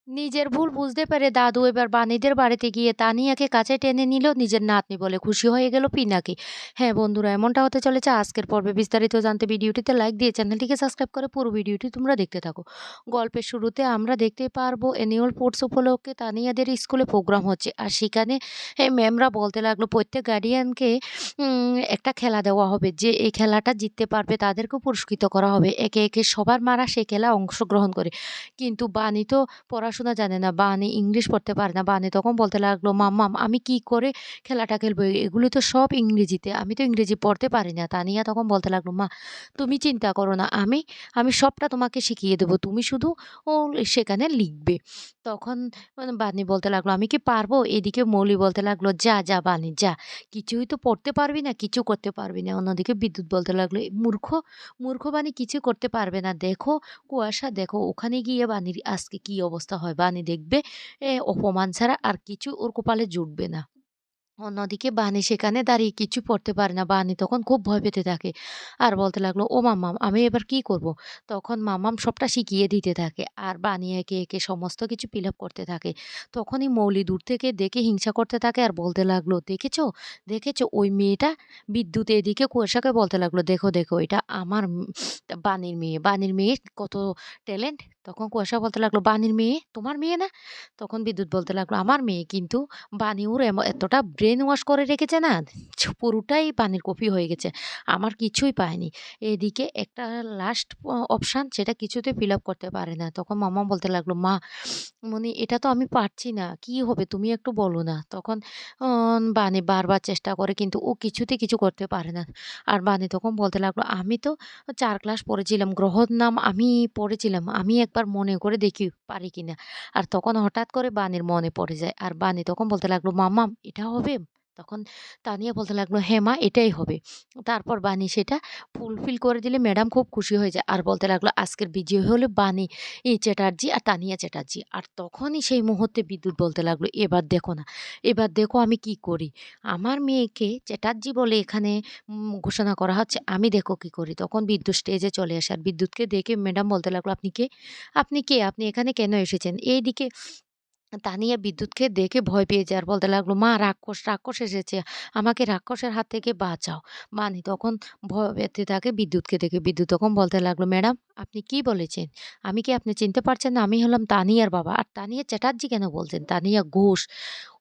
নিজের ভুল বুঝতে পেরে দাদু এবার বাণীদের বাড়িতে গিয়ে তানিয়াকে কাছে টেনে নিল নিজের নাতনি বলে খুশি হয়ে গেল পিনাকি। হ্যাঁ বন্ধুরা, এমনটা হতে চলেছে আজকের পর্বে। বিস্তারিত জানতে ভিডিওটিতে লাইক দিয়ে চ্যানেলটিকে সাবস্ক্রাইব করে পুরো ভিডিওটি তোমরা দেখতে থাকো। গল্পের শুরুতে আমরা দেখতে পারবো অ্যানুয়াল স্পোর্টস উপলক্ষে তানিয়াদের স্কুলে প্রোগ্রাম হচ্ছে, আর সেখানে ম্যামরা বলতে লাগলো প্রত্যেক গার্ডিয়ানকে একটা খেলা দেওয়া হবে, যে এই খেলাটা জিততে পারবে তাদেরকেও পুরস্কৃত করা হবে। একে একে সবার মারা সেই খেলা অংশগ্রহণ করে, কিন্তু বাণী তো পড়াশোনা জানে না, বানি ইংলিশ পড়তে পারে না। বানি তখন বলতে লাগলো, "মাম্মাম আমি কি করে খেলাটা খেলবো? এগুলো তো সব ইংরেজিতে। আমি তো ইংরেজি পড়তে পারি না।" তানিয়া তখন বলতে লাগলো, "মা তুমি চিন্তা করো না। আমি সবটা তোমাকে শিখিয়ে দেবো। তুমি শুধু ও সেখানে লিখবে।" তখন বানি বলতে লাগলো, "আমি কি পারবো?" এদিকে মৌলি বলতে লাগলো, "যা, যা বানি যা। কিছুই তো পড়তে পারবি না, কিছু করতে পারবি না।" অন্যদিকে বিদ্যুৎ বলতে লাগলো, "মূর্খ, মূর্খ বানি কিছু করতে পারবে না। দেখো কুয়াশা দেখো, ওখানে গিয়ে বানির আজকে কি অবস্থা হয়। বানি দেখবে অপমান ছাড়া আর কিছু ওর কপালে জুটবে না।" অন্যদিকে বানি সেখানে দাঁড়িয়ে কিছু পড়তে পারে না। বানি তখন খুব ভয় পেতে থাকে। আর বলতে লাগলো, "ও মাম্মাম আমি এবার কি করব?" তখন মাম্মাম সবটা শিখিয়ে দিতে থাকে। আর বানি একে একে সমস্ত কিছু ফিল আপ করতে থাকে। তখনই মৌলি দূর থেকে দেখে হিংসা করতে থাকে আর বলতে লাগলো, "দেখেছো? দেখেছো ওই মেয়েটা?" বিদ্যুৎ এদিকে কুয়াশাকে বলতে লাগলো, "দেখো, দেখো এটা আমার বানির মেয়ে। বানির মেয়ে কত ট্যালেন্ট।" তখন কুয়াশা বলতে লাগলো, "বানির মেয়ে? তোমার মেয়ে না?" তখন বিদ্যুৎ বলতে লাগলো, "আমার মেয়ে, কিন্তু বানি ওর এতটা ব্রেন ওয়াশ করে রেখেছে না, পুরোটাই বানির কপি হয়ে গেছে। আমার কিছুই পায়নি।" এদিকে একটা লাস্ট অপশান সেটা কিছুতে ফিল আপ করতে পারে না। তখন মাম্মা বলতে লাগলো, "মা এটা তো আমি পারছি না। কি হবে তুমি একটু বলো না?" তখন বানি বারবার চেষ্টা করে কিন্তু ও কিছুতে কিছু করতে পারে না। আর বানি তখন বলতে লাগলো, "আমি তো ৪ ক্লাস পড়েছিলাম। গ্রহর নাম আমি পড়েছিলাম। আমি একবার মনে করে দেখি পারি কিনা।" আর তখন হঠাৎ করে বানির মনে পড়ে যায়। আর বানি তখন বলতে লাগলো, "মাম্মাম এটা হবে?" তখন তানিয়া বলতে লাগলো, "হ্যাঁ মা এটাই হবে।" তারপর বানি সেটা ফুলফিল করে দিলে ম্যাডাম খুব খুশি হয়ে যায়। আর বলতে লাগলো, "আজকের বিজয়ী হলো বানি চ্যাটার্জি আর তানিয়া চ্যাটার্জি।" আর তখনই সেই মুহূর্তে বিদ্যুৎ বলতে লাগলো, "এবার দেখো না, এবার দেখো আমি কি করি। আমার মেয়েকে চ্যাটার্জি বলে এখানে ঘোষণা করা হচ্ছে। আমি দেখো কি করি।" তখন বিদ্যুৎ স্টেজে চলে আসে। আর বিদ্যুৎকে দেখে ম্যাডাম বলতে লাগলো, "আপনি কে? আপনি কে? আপনি এখানে কেন এসেছেন?" এইদিকে তানিয়া বিদ্যুৎকে দেখে ভয় পেয়ে যায় আর বলতে লাগলো, "মা রাক্ষস, রাক্ষস এসেছে। আমাকে রাক্ষসের হাত থেকে বাঁচাও।" বানি তখন ভয় পেতে থাকে বিদ্যুৎকে দেখে। বিদ্যুৎ তখন বলতে লাগলো, "ম্যাডাম আপনি কি বলেছেন? আমি কি আপনি চিনতে পারছেন না? আমি হলাম তানিয়ার বাবা। আর তানিয়া চ্যাটার্জি কেন বলছেন? তানিয়া ঘোষ।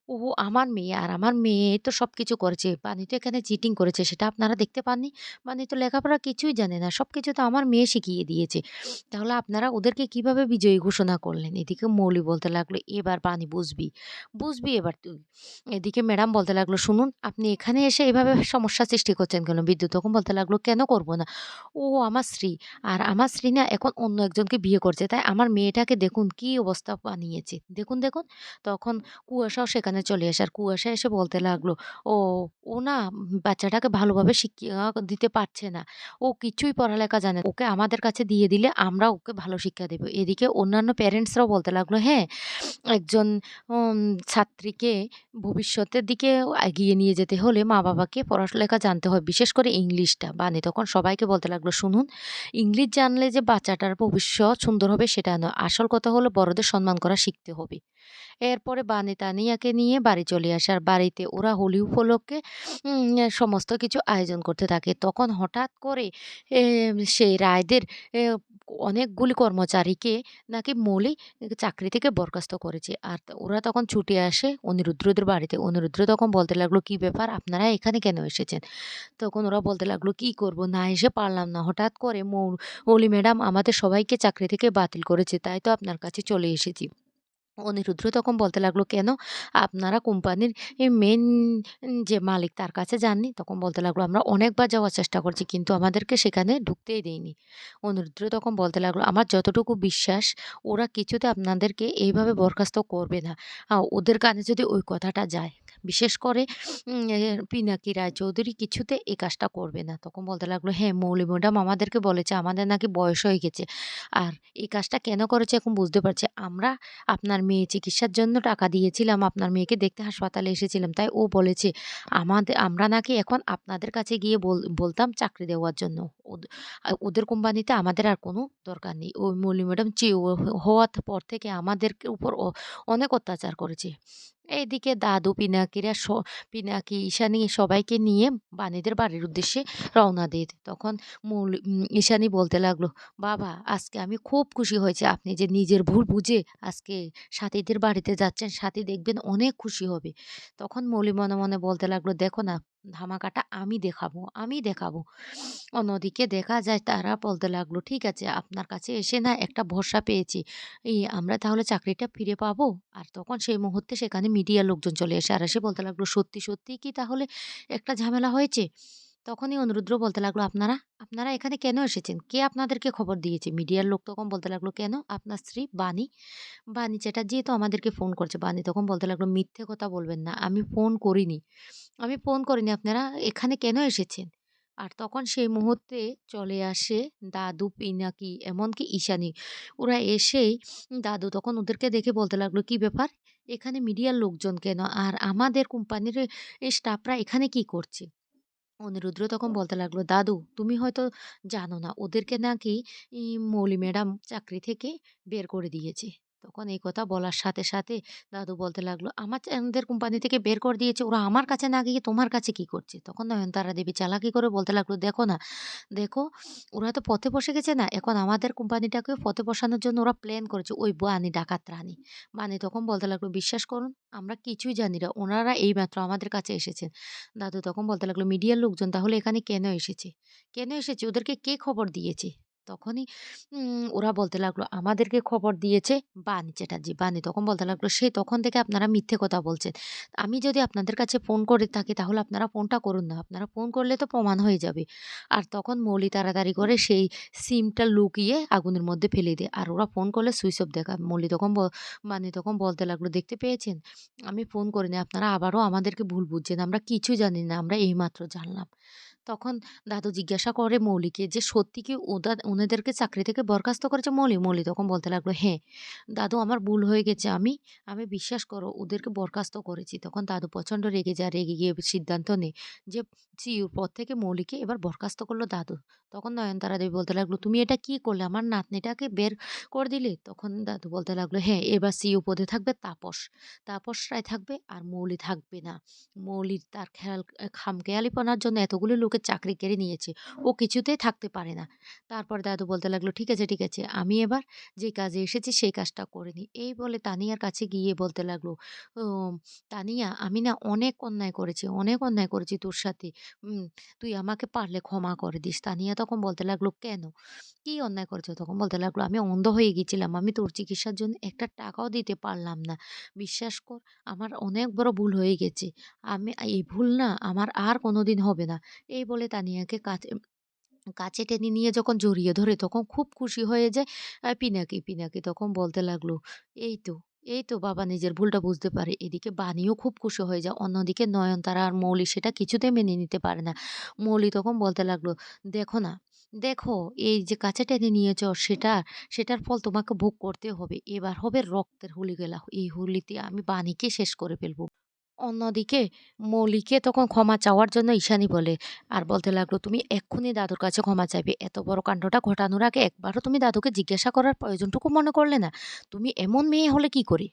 ও আমার মেয়ে, আর আমার মেয়ে তো সবকিছু করেছে। বানি তো এখানে চিটিং করেছে, সেটা আপনারা দেখতে পাননি? বানি তো লেখাপড়া কিছুই জানে না। সবকিছু তো আমার মেয়ে শিখিয়ে দিয়েছে। তাহলে আপনারা ওদেরকে কিভাবে বিজয়ী ঘোষণা করলেন?" এদিকে মৌলি বলতে লাগলো, "এবার বানি বুঝবি, বুঝবি এবার তুই।" এদিকে ম্যাডাম বলতে লাগলো, "শুনুন আপনি এখানে এসে এভাবে সমস্যা সৃষ্টি করছেন কেন?" বিদ্যুৎ তখন বলতে লাগলো, "কেন করব না? ও আমার স্ত্রী। আর আমার স্ত্রী না এখন অন্য একজনকে বিয়ে করছে। তাই আমার মেয়েটাকে দেখুন কি অবস্থা বানিয়েছে। দেখুন, দেখুন।" তখন কুয়াশাও সেখানে চলে আসে। আর কুয়াশা এসে বলতে লাগলো, "ও, ও না বাচ্চাটাকে ভালোভাবে শিক্ষা দিতে পারছে না। ও কিছুই পড়ালেখা জানে না। ওকে আমাদের কাছে দিয়ে দিলে আমরা ওকে ভালো শিক্ষা দেব।" এদিকে অন্যান্য প্যারেন্টসরাও বলতে লাগলো, "হ্যাঁ, একজন উম ছাত্রীকে ভবিষ্যতের দিকে এগিয়ে নিয়ে যেতে হলে মা-বাবাকে পড়ালেখা জানতে হয়, বিশেষ করে ইংলিশটা।" বানি তখন সবাইকে বলতে লাগলো, "শুনুন, ইংলিশ জানলে যে বাচ্চাটার ভবিষ্যৎ সুন্দর হবে সেটা নয়। আসল কথা হলো বড়দের সম্মান করা শিখতে হবে।" এরপরে বানি তানিয়াকে নিয়ে বাড়ি চলে আসে। আর বাড়িতে ওরা হোলি উপলক্ষে সমস্ত কিছু আয়োজন করতে থাকে। তখন হঠাৎ করে সেই রায়দের এ অনেকগুলি কর্মচারীকে নাকি মৌলি চাকরি থেকে বরখাস্ত করেছে। আর ওরা তখন ছুটে আসে অনিরুদ্ধদের বাড়িতে। অনিরুদ্ধ তখন বলতে লাগলো, "কি ব্যাপার? আপনারা এখানে কেন এসেছেন?" তখন ওরা বলতে লাগলো, "কি করব? না এসে পারলাম না। হঠাৎ করে মৌলি ম্যাডাম আমাদের সবাইকে চাকরি থেকে বাতিল করেছে। তাই তো আপনার কাছে চলে এসেছি।" অনিরুদ্ধ তখন বলতে লাগলো, "কেন? আপনারা কোম্পানির মেইন যে মালিক তার কাছে যাননি?" তখন বলতে লাগলো, "আমরা অনেকবার যাওয়ার চেষ্টা করছি কিন্তু আমাদেরকে সেখানে ঢুকতেই দেয়নি।" অনিরুদ্ধ তখন বলতে লাগলো, "আমার যতটুকু বিশ্বাস ওরা কিছুতে আপনাদেরকে এইভাবে বরখাস্ত করবে না। ওদের কানে যদি ওই কথাটা যায়।" বিশেষ করে পিনাকি রায়চৌধুরী কিছুতে এই কাজটা করবে না। তখন বলতে লাগলো, "হ্যাঁ, মৌলি ম্যাডাম আমাদেরকে বলেছে আমাদের নাকি বয়স হয়ে গেছে। আর এই কাজটা কেন করেছে এখন বুঝতে পারছি। আমরা আপনার মেয়ে চিকিৎসার জন্য টাকা দিয়েছিলাম, আপনার মেয়েকে দেখতে হাসপাতালে এসেছিলাম। তাই ও বলেছে আমরা নাকি এখন আপনাদের কাছে গিয়ে বলতাম চাকরি দেওয়ার জন্য। ওদের কোম্পানিতে আমাদের আর কোনো দরকার নেই। ওই মৌলি ম্যাডাম হওয়ার পর থেকে আমাদের উপর অনেক অত্যাচার করেছে।" এইদিকে দাদু, পিনাকি, ঈশানী সবাইকে নিয়ে বাণীদের বাড়ির উদ্দেশ্যে রওনা দেয়। তখন ঈশানী বলতে লাগলো, "বাবা, আজকে আমি খুব খুশি হয়েছি আপনি যে নিজের ভুল বুঝে আজকে সাথীদের বাড়িতে যাচ্ছেন। সাথী দেখবেন অনেক খুশি হবে।" তখন মৌলি মনে, মনে বলতে লাগলো, "দেখো না, ধামাকাটা আমি দেখাবো, আমি দেখাবো।" অন্যদিকে দেখা যায় তারা বলতে লাগলো, "ঠিক আছে, আপনার কাছে এসে না একটা ভরসা পেয়েছি। আমরা তাহলে চাকরিটা ফিরে পাবো?" আর তখন সেই মুহূর্তে সেখানে মিডিয়ার লোকজন চলে আসে। আর এসে বলতে লাগলো, "সত্যি, সত্যিই কি তাহলে একটা ঝামেলা হয়েছে?" তখনই অনুরুদ্র বলতে লাগলো, "আপনারা আপনারা এখানে কেন এসেছেন? কে আপনাদেরকে খবর দিয়েছে?" মিডিয়ার লোক তখন বলতে লাগলো, "কেন? আপনার স্ত্রী বাণী, বাণী চ্যাটার্জি তো আমাদেরকে ফোন করছে।" বাণী তখন বলতে লাগলো, "মিথ্যে কথা বলবেন না। আমি ফোন করিনি। আমি ফোন করিনি। আপনারা এখানে কেন এসেছেন?" আর তখন সেই মুহূর্তে চলে আসে দাদু, পিনাকি এমনকি ঈশানী। ওরা এসেই দাদু তখন ওদেরকে দেখে বলতে লাগলো, "কি ব্যাপার? এখানে মিডিয়ার লোকজন কেন? আর আমাদের কোম্পানির স্টাফরা এখানে কি করছে?" অনিরুদ্র তখন বলতে লাগলো, "দাদু, তুমি হয়তো জানো না ওদেরকে নাকি মৌলি ম্যাডাম চাকরি থেকে বের করে দিয়েছে।" তখন এই কথা বলার সাথে, সাথে দাদু বলতে লাগলো, "আমাদের কোম্পানি থেকে বের করে দিয়েছে, ওরা আমার কাছে না গিয়ে তোমার কাছে কি করছে?" তখন নয়নতারা দেবী চালাকি করে বলতে লাগলো, "দেখো না, দেখো, ওরা তো পথে বসে গেছে না? এখন আমাদের কোম্পানিটাকেও পথে বসানোর জন্য ওরা প্ল্যান করেছে, ওই বানি ডাকাত রানী।" বানি তখন বলতে লাগলো, "বিশ্বাস করুন, আমরা কিছুই জানি না। ওনারা এইমাত্র আমাদের কাছে এসেছেন।" দাদু তখন বলতে লাগলো, "মিডিয়ার লোকজন তাহলে এখানে কেন এসেছে? কেন এসেছে? ওদেরকে কে খবর দিয়েছে?" তখনই ওরা বলতে লাগলো, "আমাদেরকে খবর দিয়েছে বানি চ্যাটার্জি।" বানি তখন বলতে লাগলো, "সেই তখন থেকে আপনারা মিথ্যে কথা বলছেন। আমি যদি আপনাদের কাছে ফোন করে থাকি তাহলে আপনারা ফোনটা করুন না। আপনারা ফোন করলে তো প্রমাণ হয়ে যাবে।" আর তখন মৌলি তাড়াতাড়ি করে সেই সিমটা লুকিয়ে আগুনের মধ্যে ফেলে দেয়। আর ওরা ফোন করলে সুইচ অফ দেখায়। মৌলি তখন বানি তখন বলতে লাগলো, "দেখতে পেয়েছেন? আমি ফোন করিনি। আপনারা আবারও আমাদেরকে ভুল বুঝছেন। আমরা কিছুই জানি না। আমরা এইমাত্র জানলাম।" তখন দাদু জিজ্ঞাসা করে মৌলিকে যে, "সত্যি কি উনাদেরকে চাকরি থেকে বরখাস্ত করেছে মৌলি?" মৌলি তখন বলতে লাগলো, "হ্যাঁ, দাদু, আমার ভুল হয়ে গেছে। আমি বিশ্বাস করো ওদেরকে বরখাস্ত করেছি।" তখন দাদু প্রচণ্ড রেগে যায়। রেগে গিয়ে সিদ্ধান্ত নেয় যে সিইওর পদ থেকে মৌলিকে এবার বরখাস্ত করলো দাদু। তখন নয়নতারা দেবী বলতে লাগলো, "তুমি এটা কি করলে? আমার নাতনিটাকে বের করে দিলে?" তখন দাদু বলতে লাগলো, "হ্যাঁ, এবার সিইও পদে থাকবে তাপস। তাপস রায় থাকবে আর মৌলি থাকবে না। মৌলির তার খামখেয়ালিপনার জন্য এতগুলো লোকের চাকরি কেড়ে নিয়েছে। ও কিছুতেই থাকতে পারে না।" তারপর দাদু বলতে লাগলো, "ঠিক আছে, ঠিক আছে। আমি এবার যে কাজে এসেছি সেই কাজটা করে নিই।" এই বলে তানিয়ার কাছে গিয়ে বলতে লাগলো, "ও তানিয়া, আমি না অনেক অন্যায় করেছি, অনেক অন্যায় করেছি তোর সাথে। তুই আমাকে পারলে ক্ষমা করে দিস।" তানিয়া তখন বলতে লাগলো, "কেন? কি অন্যায় করেছো?" তখন বলতে লাগলো, "আমি অন্ধ হয়ে গেছিলাম। আমি তোর চিকিৎসার জন্য একটা টাকাও দিতে পারলাম না। বিশ্বাস কর, আমার অনেক বড় ভুল হয়ে গেছে। এই ভুল না আমার আর কোনোদিন হবে না।" এই বলে তানিয়াকে কাছে টেনে নিয়ে যখন জড়িয়ে ধরে তখন খুব খুশি হয়ে যায় পিনাকি। পিনাকি তখন বলতে লাগলো, "এই তো, এই তো বাবা নিজের ভুলটা বুঝতে পারে।" এদিকে বানিও খুব খুশি হয়ে যায়। অন্যদিকে নয়নতারা আর মৌলি সেটা কিছুতেই মেনে নিতে পারে না। মৌলি তখন বলতে লাগলো, "দেখো না, দেখো, এই যে কাছে টেনে নিয়েছ সেটার ফল তোমাকে ভোগ করতে হবে। এবার হবে রক্তের হোলি খেলা। এই হোলিতে আমি বানিকে শেষ করে ফেলবো।" অন্যদিকে মৌলিকে তখন ক্ষমা চাওয়ার জন্য ঈশানী বলে আর বলতে লাগলো, "তুমি এক্ষুনি দাদুর কাছে ক্ষমা চাইবে। এত বড় কাণ্ডটা ঘটানোর আগে একবারও তুমি দাদুকে জিজ্ঞাসা করার প্রয়োজনটুকু মনে করলে না? তুমি এমন মেয়ে হলে কি করে?"